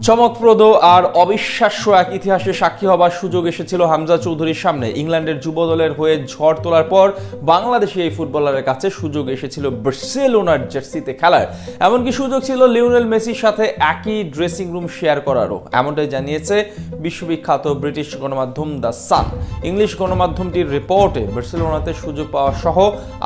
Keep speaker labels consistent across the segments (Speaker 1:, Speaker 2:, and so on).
Speaker 1: চমকপ্রদ আর অবিশ্বাস্য এক ইতিহাসের সাক্ষী হবার সুযোগ এসেছিল হামজা চৌধুরীর সামনে। ইংল্যান্ডের যুব দলের হয়ে ঝড় তোলার পর বাংলাদেশি এই ফুটবলারের কাছে সুযোগ এসেছিল বার্সেলোনার জার্সিতে খেলার, এমনকি সুযোগ ছিল লিওনেল মেসির সাথে একই ড্রেসিং রুম শেয়ার করারও। এমনটাই জানিয়েছে বিশ্ববিখ্যাত ব্রিটিশ গণমাধ্যম দ্য সান। ইংলিশ গণমাধ্যমটির রিপোর্টে বার্সেলোনাতে সুযোগ পাওয়া সহ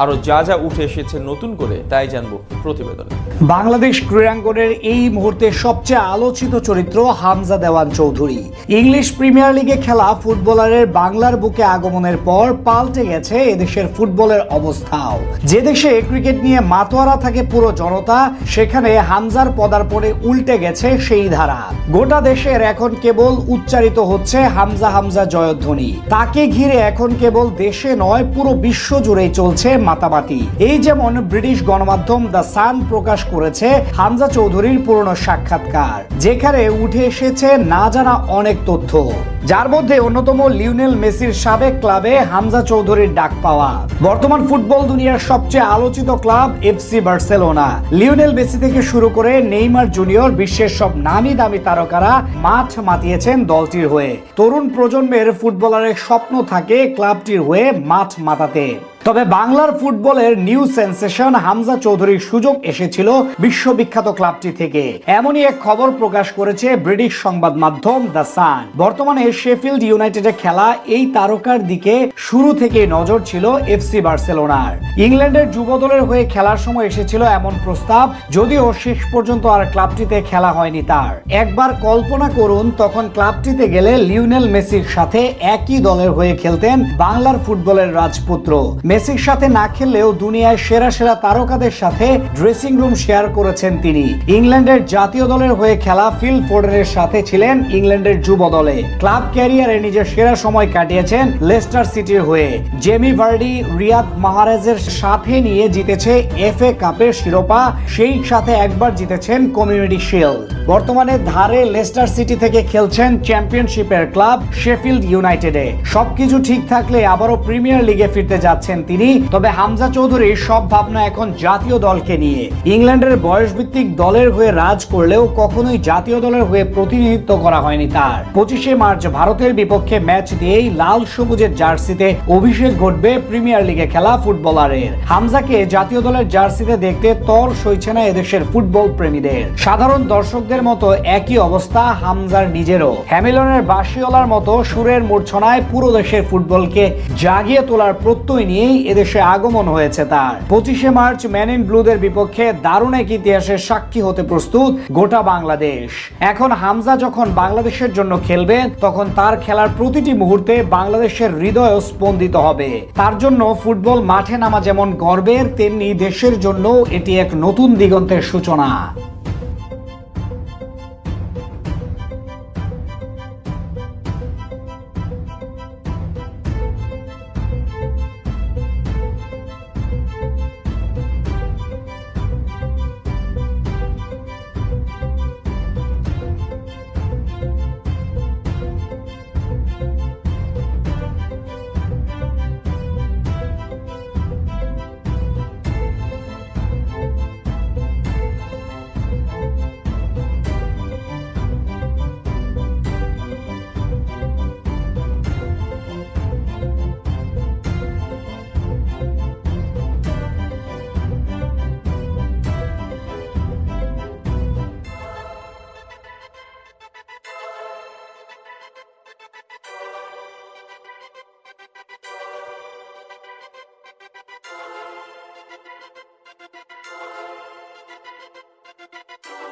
Speaker 1: আরো যা যা উঠে এসেছে নতুন করে তাই জানবো প্রতিবেদনে।
Speaker 2: বাংলাদেশ ক্রীড়াঙ্গনের এই মুহূর্তে সবচেয়ে আলোচিত চরিত্র হামজা দেওয়ান চৌধুরী। ইংলিশ প্রিমিয়ার লিগে খেলা ফুটবলারের বাংলার বুকে আগমনের পর পাল্টে গেছে এদেশের ফুটবলের অবস্থাও। যে দেশে ক্রিকেট নিয়ে মাতোয়ারা থাকে পুরো জনতা, সেখানে হামজার পদার্পণে উল্টে গেছে সেই ধারা। গোটা দেশের এখন কেবল উচ্চারিত হচ্ছে হামজা হামজা জয়ধ্বনি। তাকে ঘিরে এখন কেবল দেশে নয় পুরো বিশ্ব জুড়েই চলছে মাতামাতি। এই যেমন ব্রিটিশ গণমাধ্যম দ্য সান প্রকাশ করেছে হামজা চৌধুরীর পুরনো সাক্ষাৎকার, যেখানে উঠে এসেছে না জানা অনেক তথ্য, যার মধ্যে অন্যতম লিওনেল মেসির সাবেক ক্লাবে হামজা চৌধুরীর ডাক পাওয়া। বর্তমান ফুটবল দুনিয়ার সবচেয়ে আলোচিত club FC Barcelona. Lionel Messi থেকে শুরু করে নেইমার জুনিয়র, বিশ্বের সব নামি দামি তারকারা মাঠ মাতিয়েছেন দলটির হয়ে। তরুণ প্রজন্মের ফুটবলারের স্বপ্ন থাকে ক্লাবটির হয়ে মাঠ মাতাতে। তবে বাংলার ফুটবলের নিউ সেন্সেশন হামজা চৌধুরীর সুযোগ এসেছিল বিশ্ববিখ্যাত ক্লাবটি থেকে, এমনই এক খবর প্রকাশ করেছে ব্রিটিশ সংবাদ মাধ্যম দ্য সান। বর্তমানে শেফিল্ড ইউনাইটেডে খেলা এই তারকার দিকে শুরু থেকে নজর ছিল এফসি বার্সেলোনার। ইংল্যান্ডের যুব দলের হয়ে খেলার সময় এসেছিল এমন প্রস্তাব, যদিও শেষ পর্যন্ত আর ক্লাবটিতে খেলা হয়নি তার। একবার কল্পনা করুন, তখন ক্লাবটিতে গেলে লিওনেল মেসির সাথে একই দলের হয়ে খেলতেন বাংলার ফুটবলের রাজপুত্র। মেসির সাথে না খেললেও দুনিয়ায় সেরা সেরা তারকাদের সাথে ড্রেসিং রুম শেয়ার করেছেন তিনি। ইংল্যান্ডের জাতীয় দলের হয়ে খেলা ফিল ফোর্ডেনের সাথে ছিলেন ইংল্যান্ডের যুব দলে। ক্লাব ক্যারিয়ারে নিজের সেরা সময় কাটিয়েছেন লেস্টার সিটির হয়ে। জেমি ভার্ডি, রিয়াদ মাহরেজের সাথে নিয়ে জিতেছে এফএ কাপের শিরোপা, সেই সাথে একবার জিতেছেন কমিউনিটি শিল্ড। বর্তমানে ধারে লেস্টার সিটি থেকে খেলছেন চ্যাম্পিয়নশিপের ক্লাব শেফিল্ড ইউনাইটেডে। সবকিছু ঠিক থাকলে আবারও প্রিমিয়ার লিগে ফিরতে যাচ্ছেন তিনি। তবে হামজা চৌধুরীর সব ভাবনা এখন জাতীয় দলকে নিয়ে। ইংল্যান্ডের বয়সভিত্তিক দলের হয়ে রাজ করলেও কখনোই জাতীয় দলের হয়ে প্রতিনিধিত্ব করা হয়নি তার। 25শে মার্চ ভারতের বিপক্ষে ম্যাচ দিয়েই লাল সবুজের জার্সিতে অভিষেক ঘটবে প্রিমিয়ার লিগে খেলা ফুটবলারের। হামজাকে জাতীয় দলের জার্সিতে দেখতে তর সইছে না এদেশের ফুটবল প্রেমীদের। সাধারণ দর্শকদের মতো একই অবস্থা হামজার নিজেরও। হ্যামিলনের বাঁশিওয়ালার মতো সুরের মূর্ছনায় পুরো দেশের ফুটবলকে জাগিয়ে তোলার প্রত্যয় নিয়েই এদেশে আগমন হয়েছে তার। 25শে মার্চ ম্যান ইন ব্লুদের বিপক্ষে দারুণ এক ইতিহাসের সাক্ষী হতে প্রস্তুত গোটা বাংলাদেশ। এখন হামজা যখন বাংলাদেশের জন্য খেলবে, তখন তার খেলার প্রতিটি মুহূর্তে বাংলাদেশের হৃদয় স্পন্দিত হবে। তার জন্য ফুটবল মাঠে নামা যেমন গর্বের, তেমনি দেশের জন্য এটি এক নতুন দিগন্তের সূচনা।